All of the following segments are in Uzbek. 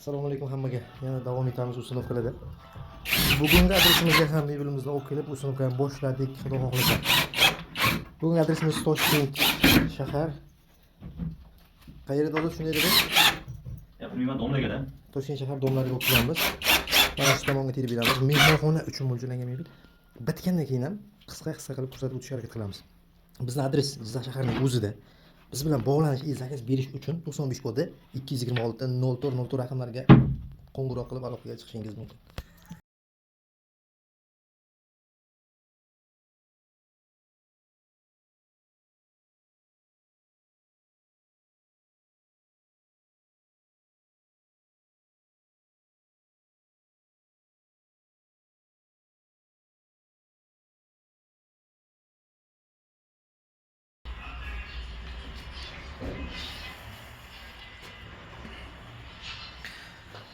Assalomu alaykum hammaga. Yana davom etamiz usunovkalarda. Bugungi adresimizga ham mebelimizni olib kelib, usunovkani boshladik, xudo xohlasa. Bugungi adresimiz Toshkent shahar. Qayerda o'zi shunday dedi? Bilmayman, domlaga. Toshkent shahar domlariga olib kelamiz. Mana shu tomonga terib beramiz. Mehmonxona uchun mo'ljallangan mebel. Bitgandan keyin ham qisqa qilib ko'rsatib o'tishga harakat qilamiz. Bizning adres Jizzax shaharining o'zida. Biz bilan bog'lanish, zakaz berish uchun 95 kodi 226 04 raqamlariga qo'ng'iroq qilib aloqaga chiqishingiz mumkin.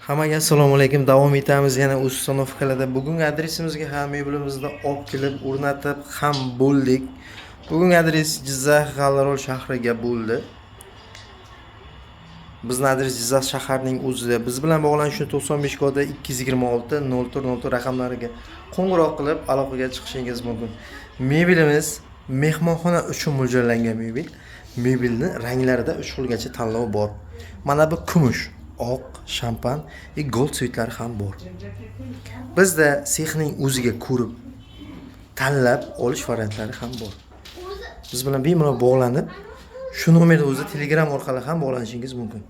Hammaga assalomu alaykum. Davom etamiz yana usunovkalarda. Bugungi adresimizga ham mebelimizni olib kelib o'rnatib ham bo'ldik. Bugungi adres Jizzax G'allarol shahriga bo'ldi. Bizning adres Jizzax shaharining o'zida. Biz bilan bog'lanish uchun 95 kodi 226 04 raqamlariga qo'ng'iroq qilib aloqaga chiqishingiz mumkin. Mebelimiz mehmonxona uchun mo'ljallangan mebel. Mebelning ranglarida 3 xilgacha tanlov bor. Mana bu kumush, oq, shampan va gold suyutlari ham bor. Bizda sexning o'ziga ko'rib tanlab olish variantlari ham bor. Biz bilan bemalol bog'lanib, shu nomerda o'zi Telegram orqali ham bog'lanishingiz mumkin.